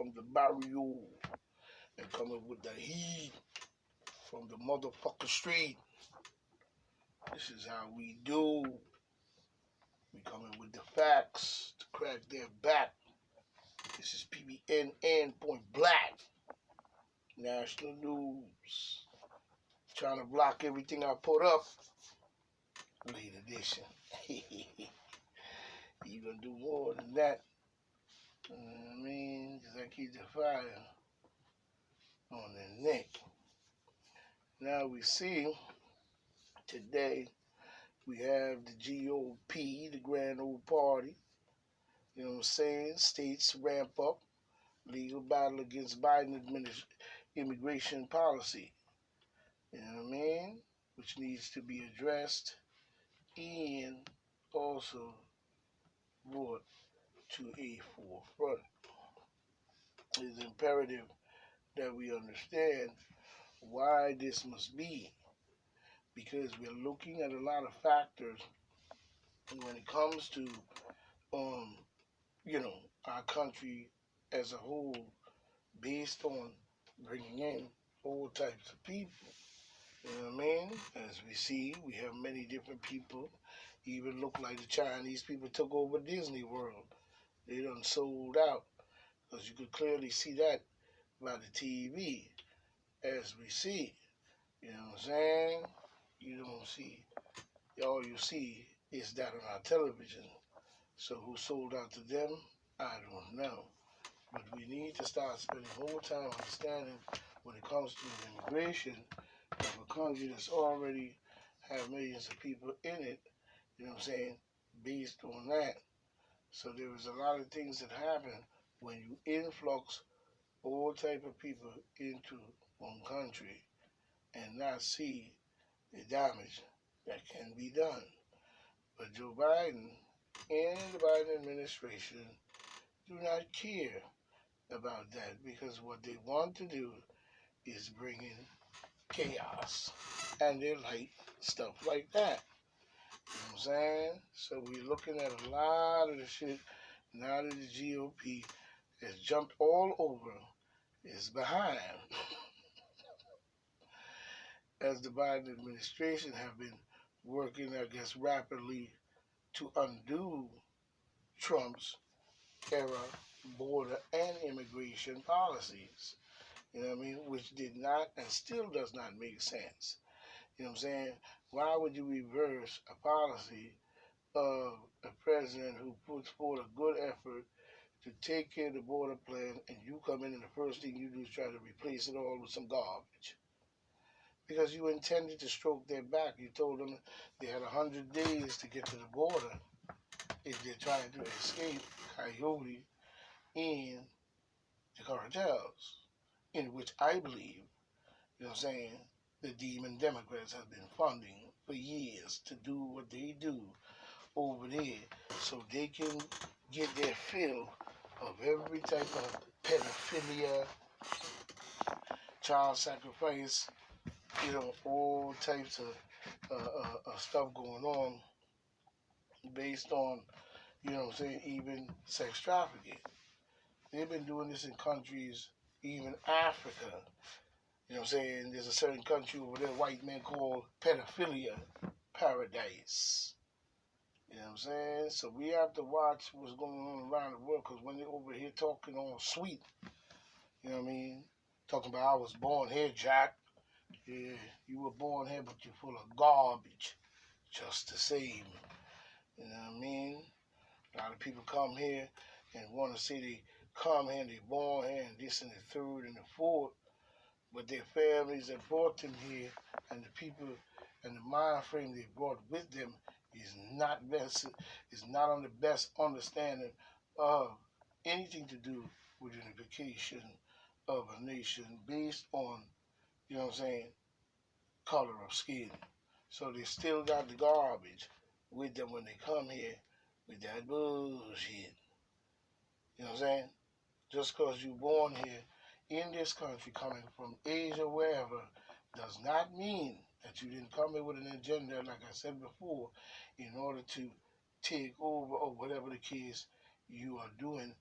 from the barrio and coming with the heat from the motherfucking street. This is how we do. We coming with the facts to crack their back. This is PBNN Point Black. National News. Trying to block everything I put up. Late edition. You gonna do more than that. You know what I mean? Because I keep the fire on their neck. Now we see today we have the GOP, the Grand Old Party. You know what I'm saying? States ramp up legal battle against Biden immigration policy. You know what I mean? Which needs to be addressed and also brought to a forefront. It is imperative that we understand why this must be, because we're looking at a lot of factors when it comes to, you know, our country as a whole, based on bringing in all types of people. You know what I mean? As we see, we have many different people. Even look like the Chinese people took over Disney World. They done sold out, because you could clearly see that by the TV, as we see. You know what I'm saying? You don't see, all you see is that on our television. So who sold out to them? I don't know. But we need to start spending more time understanding when it comes to immigration of a country that's already have millions of people in it, you know what I'm saying, based on that. So there is a lot of things that happen when you influx all type of people into one country and not see the damage that can be done. But Joe Biden and the Biden administration do not care about that, because what they want to do is bring in chaos and they like stuff like that. You know what I'm saying? So we're looking at a lot of the shit now that the GOP has jumped all over is behind. As the Biden administration have been working, I guess, rapidly to undo Trump's era border and immigration policies. You know what I mean? Which did not and still does not make sense. You know what I'm saying? Why would you reverse a policy of a president who puts forth a good effort to take care of the border plan, and you come in and the first thing you do is try to replace it all with some garbage? Because you intended to stroke their back. You told them they had 100 days to get to the border if they're trying to escape Coyote and the cartels, in which I believe, you know what I'm saying, the demon Democrats have been funding for years to do what they do over there so they can get their fill of every type of pedophilia, child sacrifice, you know, all types of stuff going on based on, you know what I'm saying, even sex trafficking. They've been doing this in countries, even Africa. You know what I'm saying? There's a certain country over there, white men call pedophilia paradise. You know what I'm saying? So we have to watch what's going on around the world, because when they're over here talking all sweet, you know what I mean? Talking about I was born here, Jack. Yeah, you were born here, but you're full of garbage. Just the same. You know what I mean? A lot of people come here and want to say they come here and they born here and this and the third and the fourth, but their families that brought them here and the people and the mind frame they brought with them is not on the best understanding of anything to do with unification of a nation based on, you know what I'm saying, color of skin. So they still got the garbage with them when they come here with that bullshit. You know what I'm saying? Just because you're born here in this country, coming from Asia, wherever, does not mean that you didn't come here with an agenda, like I said before, in order to take over or whatever the case you are doing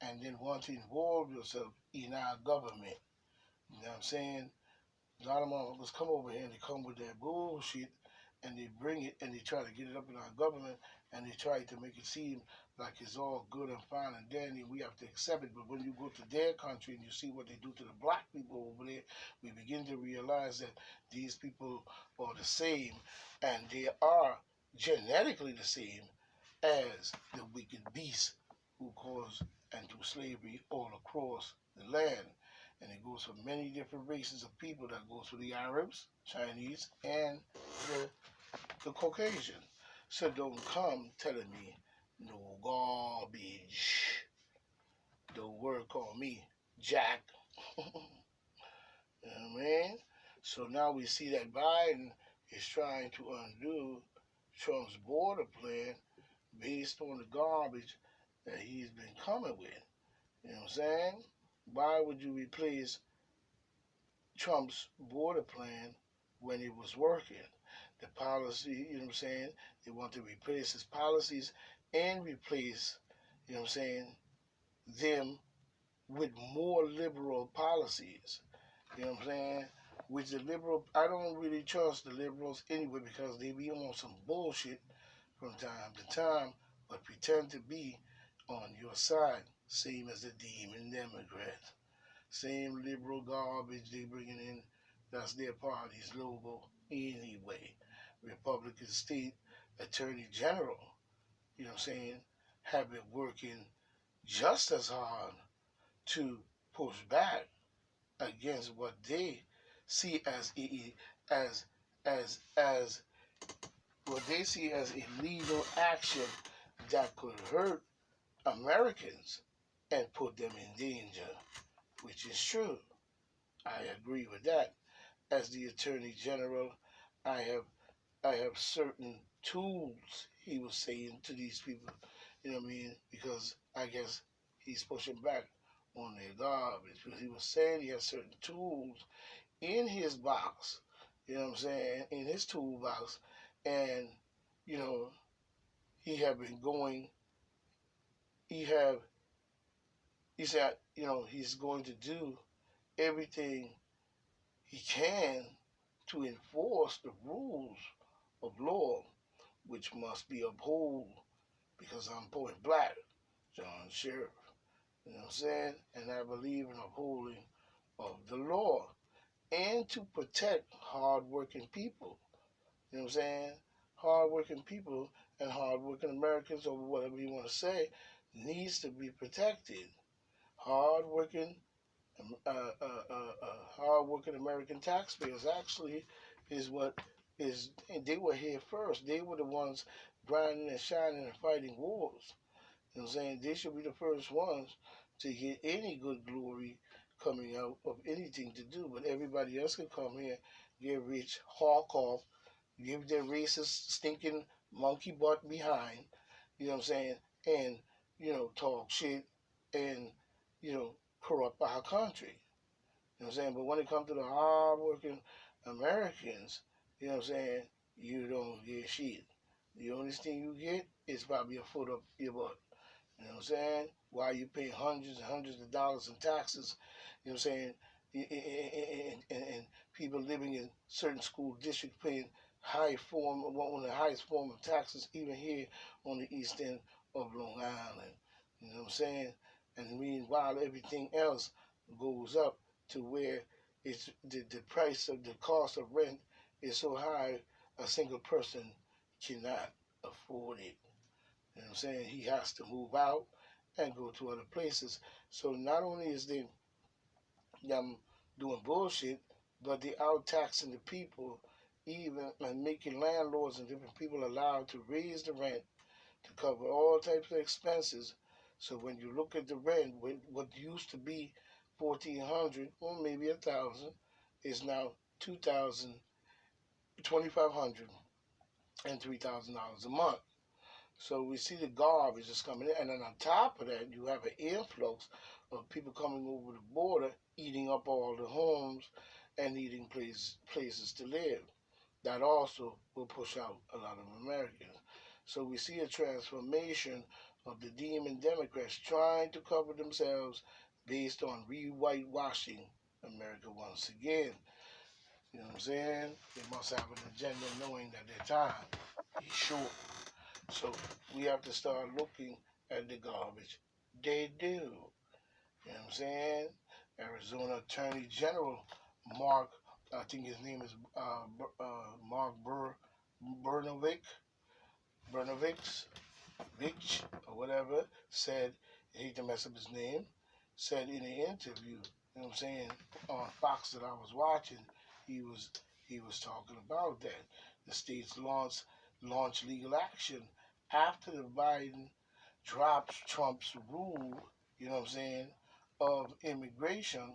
and then want to involve yourself in our government. You know what I'm saying? A lot of motherfuckers come over here and they come with that bullshit and they bring it and they try to get it up in our government and they try to make it seem like it's all good and fine and dandy and we have to accept it. But when you go to their country and you see what they do to the black people over there, we begin to realize that these people are the same and they are genetically the same as the wicked beasts who caused and through slavery all across the land. And it goes for many different races of people. That goes for the Arabs, Chinese, and the, the Caucasian. So don't come telling me no garbage. Don't work on me, Jack. You know what I mean? So now we see that Biden is trying to undo Trump's border plan based on the garbage that he's been coming with. You know what I'm saying? Why would you replace Trump's border plan when it was working? The policy, you know what I'm saying? They want to replace his policies and replace, you know what I'm saying, them with more liberal policies. You know what I'm saying? Which the liberal, I don't really trust the liberals anyway because they be on some bullshit from time to time, but pretend to be on your side, same as the demon Democrats. Same liberal garbage they bringing in. That's their party's logo anyway. Republican state attorney general, you know what I'm saying, have been working just as hard to push back against what they see as as what they see as illegal action that could hurt Americans and put them in danger, which is true. I agree with that. As the Attorney General, I have I have certain tools, he was saying to these people, you know what I mean? Because I guess he's pushing back on their garbage. Because he was saying he has certain tools in his box, you know what I'm saying, in his toolbox. And, you know, he have been going, he have, he said, you know, he's going to do everything he can to enforce the rules of law, which must be upheld because I'm point black, John Sheriff. You know what I'm saying? And I believe in upholding of the law and to protect hardworking people. You know what I'm saying? Hardworking people and hardworking Americans, or whatever you want to say, needs to be protected. Hardworking, hardworking American taxpayers actually is what is. They were here first. They were the ones grinding and shining and fighting wars. You know what I'm saying? They should be the first ones to get any good glory coming out of anything to do. But everybody else can come here, get rich, hawk off, give their racist, stinking monkey butt behind, you know what I'm saying? And, you know, talk shit and, you know, corrupt our country. You know what I'm saying? But when it comes to the hard-working Americans, you know what I'm saying, you don't get shit. The only thing you get is probably a foot up your butt. You know what I'm saying? Why you pay hundreds and hundreds of dollars in taxes, you know what I'm saying? And people living in certain school districts paying high form, one of the highest form of taxes, even here on the east end of Long Island. You know what I'm saying? And meanwhile, everything else goes up to where it's the price of the cost of rent is so high, a single person cannot afford it. You know what I'm saying? He has to move out and go to other places. So not only is they doing bullshit, but they out taxing the people, even and making landlords and different people allowed to raise the rent to cover all types of expenses. So when you look at the rent, what used to be 1,400 or maybe 1,000 is now 2,000, 2,500, and $3,000 a month. So we see the garbage that's coming in, and then on top of that, you have an influx of people coming over the border, eating up all the homes and needing places to live. That also will push out a lot of Americans. So we see a transformation of the demon Democrats trying to cover themselves based on re-whitewashing America once again. You know what I'm saying? They must have an agenda knowing that their time is short. So we have to start looking at the garbage they do. You know what I'm saying? Arizona Attorney General Mark, I think his name is Mark Bernovic, Bernovics, Rich or whatever, said, I hate to mess up his name, said in an interview, you know what I'm saying, on Fox that I was watching, he was he was talking about that. The states launched legal action after the Biden drops Trump's rule, you know what I'm saying, of immigration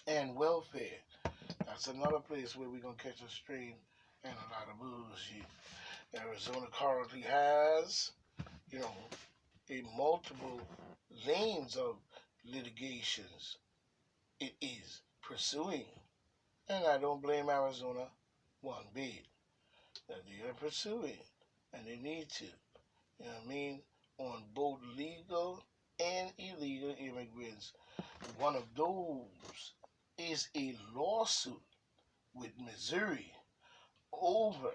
and welfare. That's another place where we're gonna catch a strain and a lot of bullshit. Arizona currently has, you know, a multiple lanes of litigations it is pursuing. And I don't blame Arizona one bit that they are pursuing. And they need to. You know what I mean? On both legal and illegal immigrants. One of those is a lawsuit with Missouri over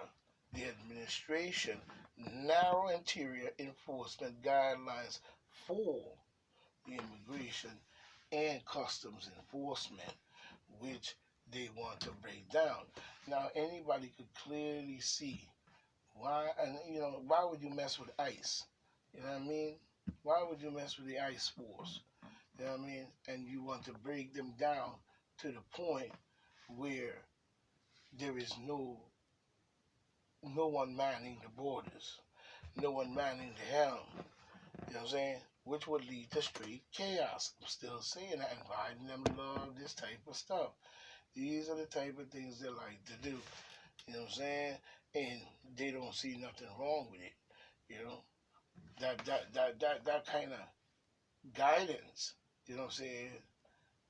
the administration narrow interior enforcement guidelines for the immigration and customs enforcement, which they want to break down. Now, anybody could clearly see why, and why would you mess with ICE? You know what I mean? Why would you mess with the ICE force? You know what I mean? And you want to break them down to the point where there is no one manning the borders, no one manning the helm. You know what I'm saying? Which would lead to straight chaos. I'm still saying that, and Biden them love this type of stuff. These are the type of things they like to do. You know what I'm saying? And they don't see nothing wrong with it. You know? That kind of guidance, you know what I'm saying,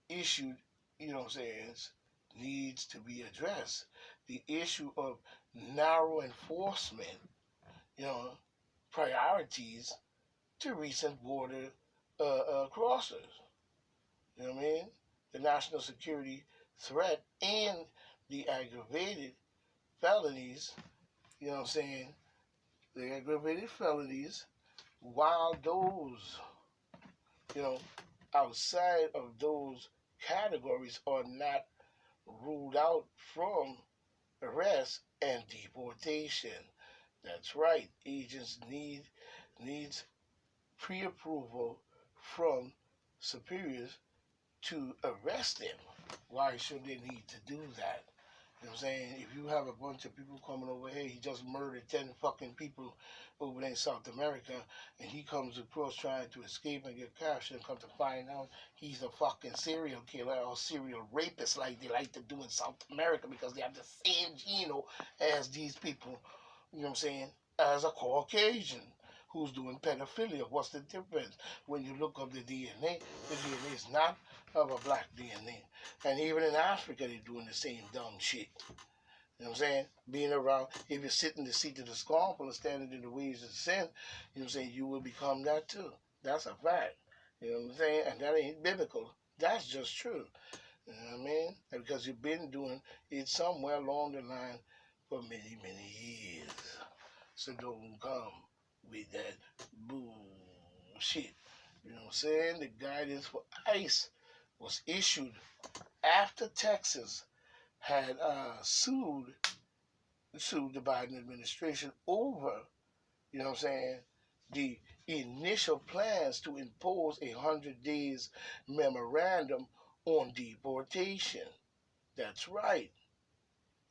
issued, you know what I'm saying, needs to be addressed. The issue of narrow enforcement, you know, priorities to recent border crossers. You know what I mean? The national security threat and the aggravated felonies, you know what I'm saying? The aggravated felonies, while those, you know, outside of those categories are not ruled out from arrest and deportation. That's right. Agents needs pre-approval from superiors to arrest them. Why should they need to do that? You know what I'm saying? If you have a bunch of people coming over here, he just murdered 10 fucking people over there in South America, and he comes across trying to escape and get captured, and come to find out he's a fucking serial killer or serial rapist like they like to do in South America because they have the same genome as these people, you know what I'm saying, as a Caucasian who's doing pedophilia. What's the difference? When you look up the DNA is not of a black DNA. And even in Africa, they're doing the same dumb shit. You know what I'm saying? Being around, if you sit in the seat of the scornful and standing in the ways of sin, you know what I'm saying, you will become that too. That's a fact. You know what I'm saying? And that ain't biblical. That's just true. You know what I mean? And because you've been doing it somewhere along the line for many, many years. So don't come with that bullshit. You know what I'm saying? The guidance for ICE was issued after Texas had sued the Biden administration over, you know what I'm saying, the initial plans to impose 100 days memorandum on deportation. That's right.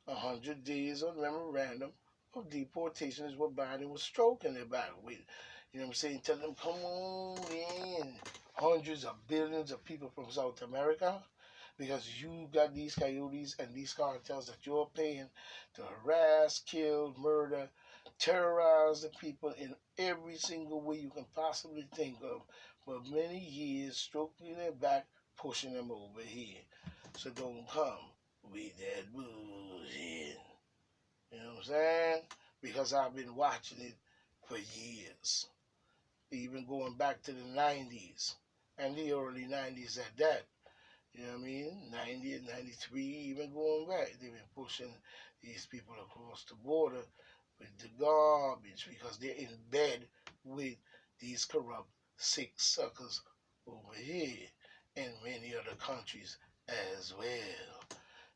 100 days on memorandum of deportation is what Biden was stroking their back with. You know what I'm saying? Tell them, come on in. Hundreds of billions of people from South America, because you got these coyotes and these cartels that you're paying to harass, kill, murder, terrorize the people in every single way you can possibly think of for many years, stroking their back, pushing them over here. So don't come with that bullshit. You know what I'm saying? Because I've been watching it for years. even going back to the 90s and the early 90s at that. You know what I mean? 90 and 93, even going back. They've been pushing these people across the border with the garbage because they're in bed with these corrupt, sick suckers over here and many other countries as well.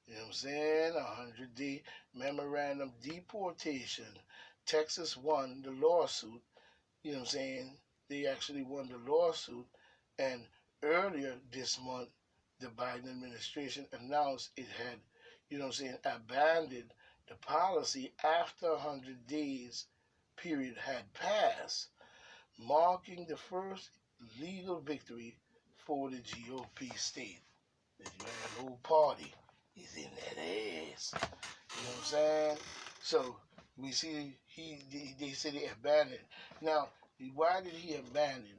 You know what I'm saying? 100-day memorandum deportation. Texas won the lawsuit. You know what I'm saying? They actually won the lawsuit. And earlier this month, the Biden administration announced it had, you know what I'm saying, abandoned the policy after 100 days period had passed, marking the first legal victory for the GOP state. The whole party is in that ass. You know what I'm saying? So we see they said he abandoned. Now, why did he abandon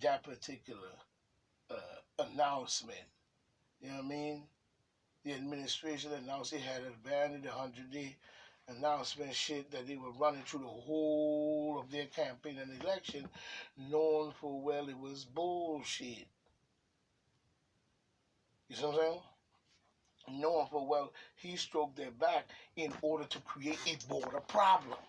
that particular announcement? You know what I mean? The administration announced it had abandoned the 100-day announcement shit that they were running through the whole of their campaign and election, knowing full well it was bullshit. You see what I'm saying? Knowing full well he stroked their back in order to create a border problem,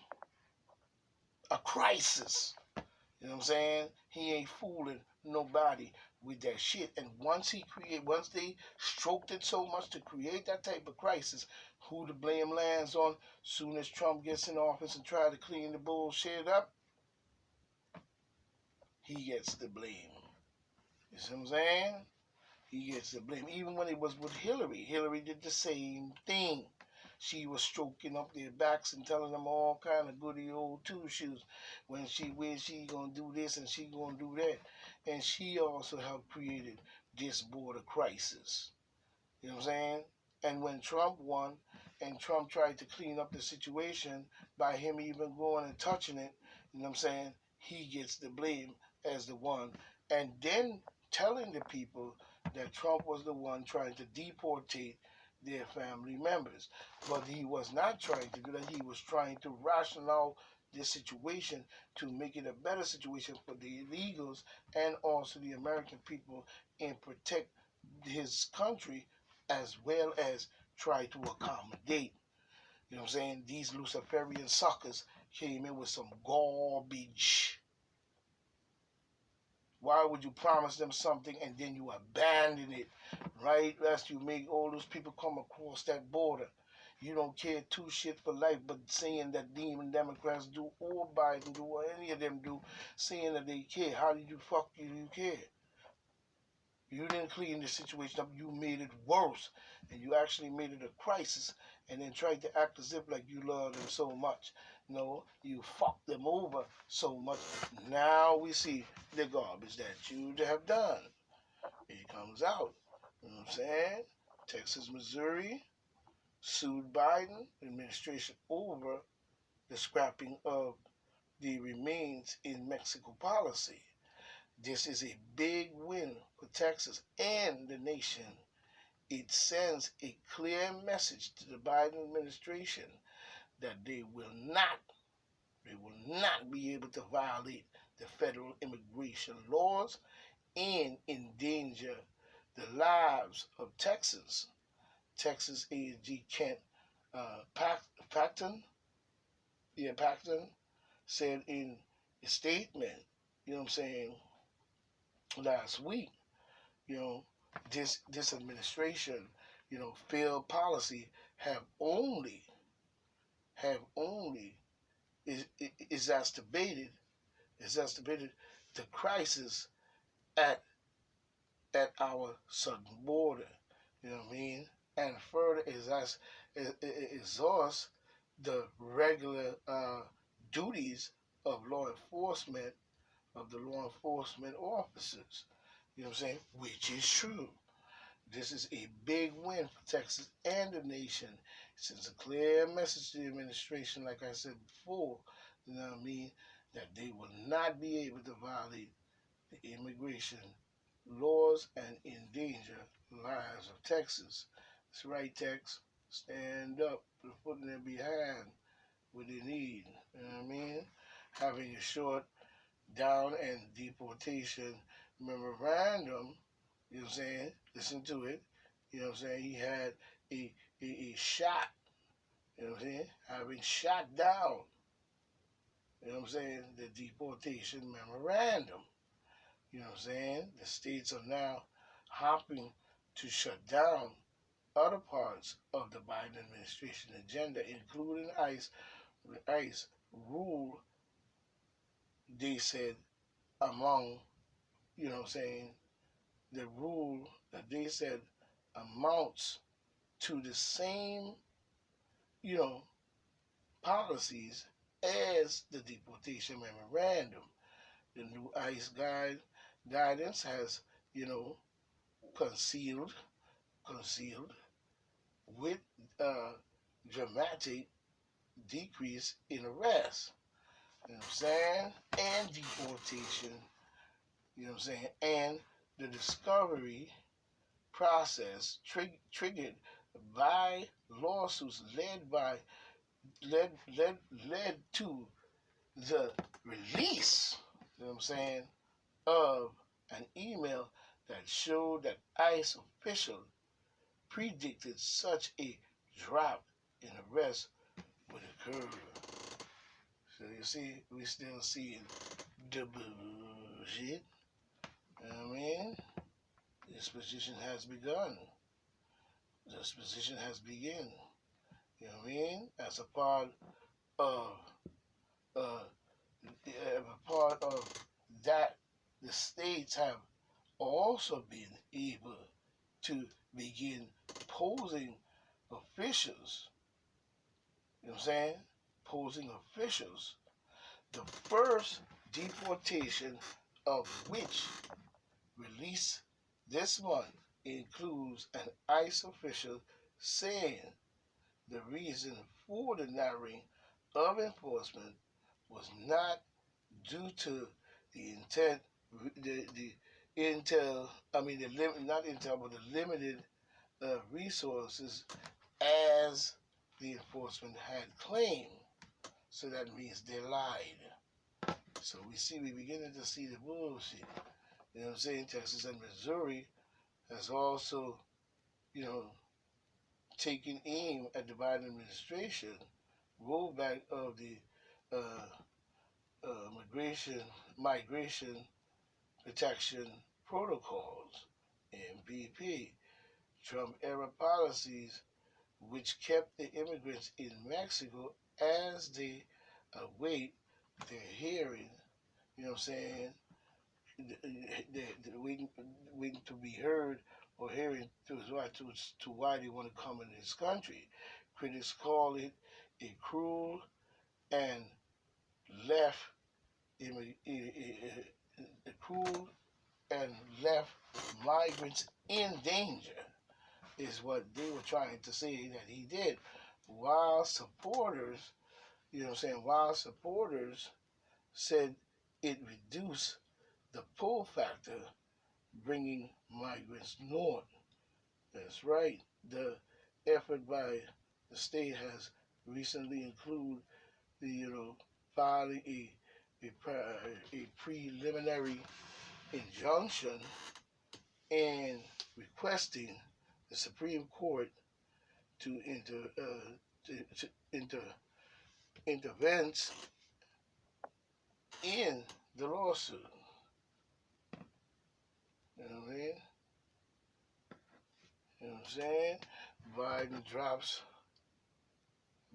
a crisis. You know what I'm saying? He ain't fooling nobody with that shit. And once they stroked it so much to create that type of crisis, who the blame lands on? Soon as Trump gets in office and try to clean the bullshit up, he gets the blame. You see what I'm saying? He gets the blame. Even when it was with Hillary, Hillary did the same thing. She was stroking up their backs and telling them all kind of goody old two shoes when where she gonna do this and she gonna do that. And she also helped created this border crisis. You know what I'm saying? And when Trump won and Trump tried to clean up the situation by him even going and touching it, you know what I'm saying? He gets the blame as the one. And then telling the people that Trump was the one trying to deportate their family members. But he was not trying to do that. He was trying to rationalize this situation to make it a better situation for the illegals and also the American people and protect his country as well as try to accommodate. You know what I'm saying? These Luciferian suckers came in with some garbage. Why would you promise them something and then you abandon it right after you make all those people come across that border? You don't care two shit for life, but saying that demon Democrats do or Biden do or any of them do, saying that they care. How did you care? You didn't clean the situation up. You made it worse, and you actually made it a crisis, and then tried to act as if like you love them so much. No, you fucked them over so much. Now we see the garbage that you have done. It comes out. You know what I'm saying? Texas, Missouri sued Biden administration over the scrapping of the remains in Mexico policy. This is a big win for Texas and the nation. It sends a clear message to the Biden administration that they will not be able to violate the federal immigration laws and endanger the lives of Texas. Texas AG Kent Paxton, Paxton said in a statement, you know what I'm saying, last week, you know, this administration, you know, failed policy have only is exacerbated the crisis at our southern border. You know what I mean? And further exhausts the regular duties of the law enforcement officers. You know what I'm saying? Which is true. This is a big win for Texas and the nation. It sends a clear message to the administration, like I said before, you know what I mean, that they will not be able to violate the immigration laws and endanger the lives of Texas. That's right, Tex. Stand up for putting them behind what they need. You know what I mean? Having a short Down and Deportation Memorandum, you know what I'm saying? Listen to it. You know what I'm saying? He had a shot, you know what I'm saying? Having shot down, you know what I'm saying? The Deportation Memorandum. You know what I'm saying? The states are now hopping to shut down other parts of the Biden administration agenda, including ICE rule, they said, among, you know what I'm saying, the rule that they said amounts to the same, you know, policies as the deportation memorandum. The new ICE guidance has, you know, concealed, concealed with dramatic decrease in arrests. You know what I'm saying? And deportation. You know what I'm saying? And the discovery process triggered by lawsuits led led led to the release, you know what I'm saying, of an email that showed that ICE officials predicted such a drop in arrests would occur. So you see, we still seeing the bullshit. You know what I mean? This position has begun. This position has begun. You know what I mean? As of uh, a part of that, the states have also been able to begin posing officials. You know what I'm saying? Posing officials. The first deportation of which released this month includes an ICE official saying the reason for the narrowing of enforcement was not due to the intent, the intel, I mean, the limit, not intel, but the limited resources as the enforcement had claimed. So that means they lied. So we beginning to see the bullshit. You know what I'm saying? Texas and Missouri has also, you know, taken aim at the Biden administration, rollback of the uh, migration protection protocols, MPP, Trump era policies which kept the immigrants in Mexico as they await their hearing. You know what I'm saying? They're waiting to be heard or hearing to why they want to come into this country. Critics call it a cruel and left cruel and left migrants in danger is what they were trying to say that he did. While supporters, you know what I'm saying, while supporters said it reduced the pull factor bringing migrants north. That's right. The effort by the state has recently included the, filing a preliminary injunction and requesting the Supreme Court to intervene in the lawsuit. You know what I mean? You know what I'm saying?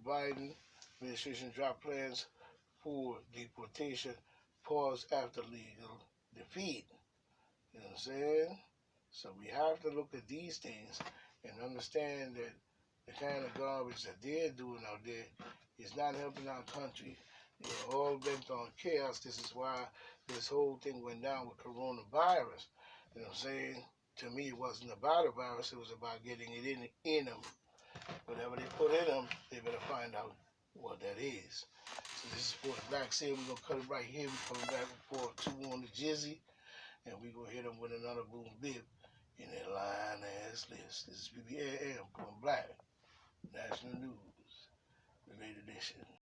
Biden administration dropped plans for deportation, pause after legal defeat. You know what I'm saying? So we have to look at these things and understand that the kind of garbage that they're doing out there is not helping our country. They're all bent on chaos. This is why this whole thing went down with coronavirus. You know what I'm saying? To me, it wasn't about a virus. It was about getting it in them. Whatever they put in them, they better find out what that is. So this is for the Black Say. We're going to cut it right here. We're coming back for 2 on the Jizzy. And we're going to hit them with another boom bip in that line ass list. This is BBAM, going black. National News, the late edition.